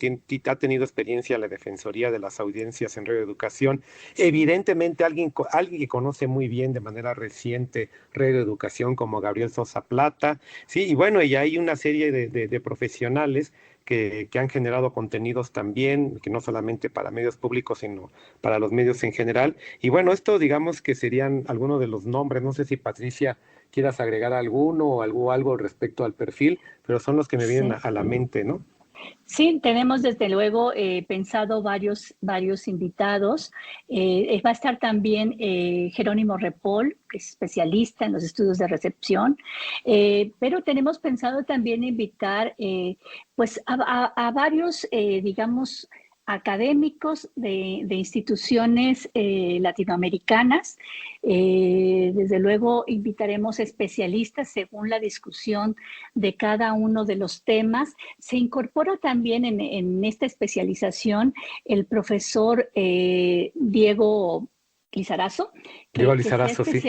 tenido experiencia en la Defensoría de las Audiencias en Radio Educación. Evidentemente, alguien que conoce muy bien de manera reciente Radio Educación, como Gabriel Sosa Plata, sí, y bueno, y hay una serie de profesionales que han generado contenidos también, que no solamente para medios públicos, sino para los medios en general. Y bueno, esto digamos que serían algunos de los nombres. No sé si Patricia quieras agregar alguno o algo respecto al perfil, pero son los que me vienen a la mente, ¿no? Sí, tenemos desde luego pensado varios invitados. Va a estar también Jerónimo Repol, que es especialista en los estudios de recepción, pero tenemos pensado también invitar pues a varios, digamos, académicos de instituciones latinoamericanas. Desde luego invitaremos especialistas según la discusión de cada uno de los temas. Se incorpora también en esta especialización el profesor Diego Lizarazo. Diego Lizarazo, sí.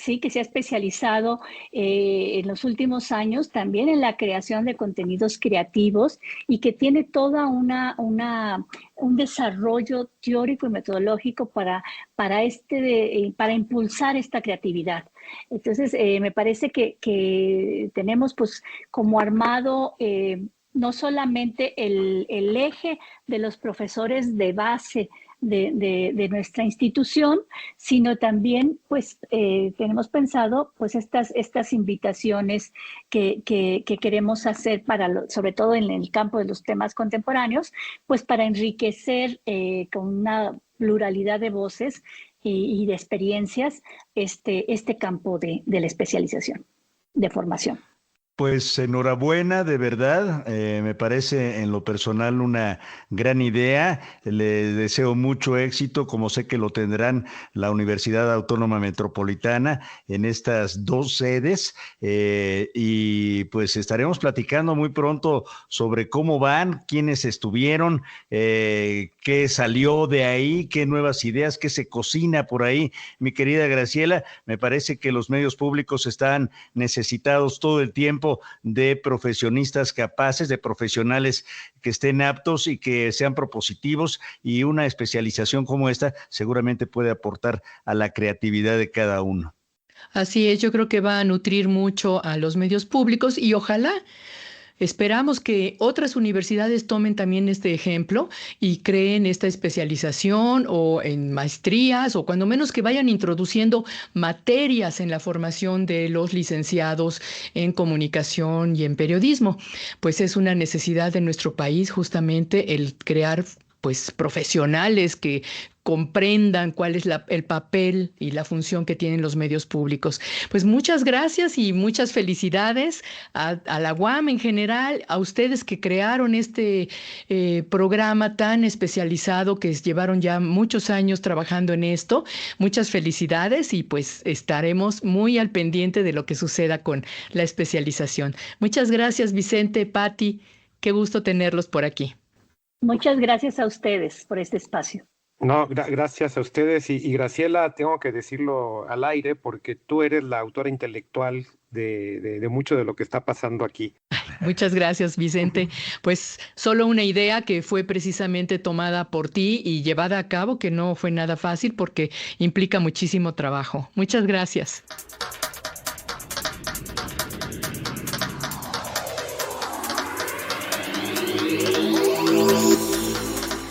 Sí, que se ha especializado en los últimos años también en la creación de contenidos creativos y que tiene toda un desarrollo teórico y metodológico para impulsar esta creatividad. Entonces, me parece que tenemos pues como armado no solamente el eje de los profesores de base de nuestra institución, sino también pues tenemos pensado pues estas invitaciones que queremos hacer sobre todo en el campo de los temas contemporáneos, pues para enriquecer con una pluralidad de voces y de experiencias este campo de la especialización, de formación. Pues enhorabuena, de verdad, me parece en lo personal una gran idea, le deseo mucho éxito, como sé que lo tendrán la Universidad Autónoma Metropolitana en estas 2 sedes, y pues estaremos platicando muy pronto sobre cómo van, quiénes estuvieron, qué salió de ahí, qué nuevas ideas, qué se cocina por ahí. Mi querida Graciela, me parece que los medios públicos están necesitados todo el tiempo de profesionistas capaces, de profesionales que estén aptos y que sean propositivos, y una especialización como esta seguramente puede aportar a la creatividad de cada uno. Así es, yo creo que va a nutrir mucho a los medios públicos y ojalá esperamos que otras universidades tomen también este ejemplo y creen esta especialización o en maestrías, o cuando menos que vayan introduciendo materias en la formación de los licenciados en comunicación y en periodismo. Pues es una necesidad de nuestro país justamente el crear pues profesionales que comprendan cuál es el papel y la función que tienen los medios públicos. Pues muchas gracias y muchas felicidades a la UAM en general, a ustedes que crearon este programa tan especializado, que llevaron ya muchos años trabajando en esto. Muchas felicidades y pues estaremos muy al pendiente de lo que suceda con la especialización. Muchas gracias, Vicente, Patti, qué gusto tenerlos por aquí. Muchas gracias a ustedes por este espacio. No, gracias a ustedes y Graciela, tengo que decirlo al aire porque tú eres la autora intelectual de mucho de lo que está pasando aquí. Muchas gracias, Vicente. Pues solo una idea que fue precisamente tomada por ti y llevada a cabo, que no fue nada fácil porque implica muchísimo trabajo. Muchas gracias.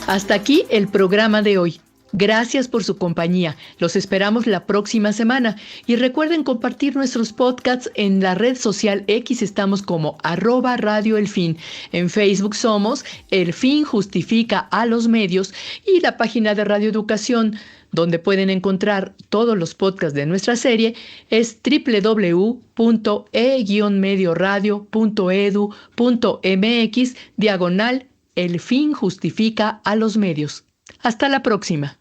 Hasta aquí el programa de hoy. Gracias por su compañía. Los esperamos la próxima semana. Y recuerden compartir nuestros podcasts en la red social X. Estamos como @radioelfin. En Facebook somos El Fin Justifica a los Medios. Y la página de Radio Educación, donde pueden encontrar todos los podcasts de nuestra serie, es www.e-medioradio.edu.mx/El Fin Justifica a los Medios. Hasta la próxima.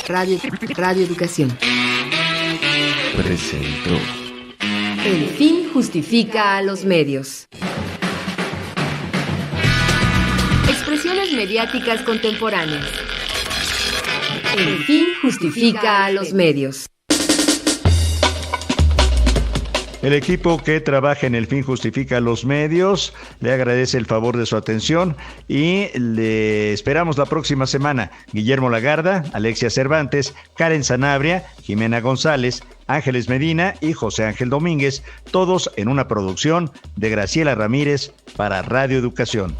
Radio Educación presentó El Fin Justifica a los Medios. Expresiones mediáticas contemporáneas. El fin justifica a los medios. El equipo que trabaja en El Fin Justifica a los Medios le agradece el favor de su atención y le esperamos la próxima semana. Guillermo Lagarda, Alexia Cervantes, Karen Sanabria, Jimena González, Ángeles Medina y José Ángel Domínguez, todos en una producción de Graciela Ramírez para Radio Educación.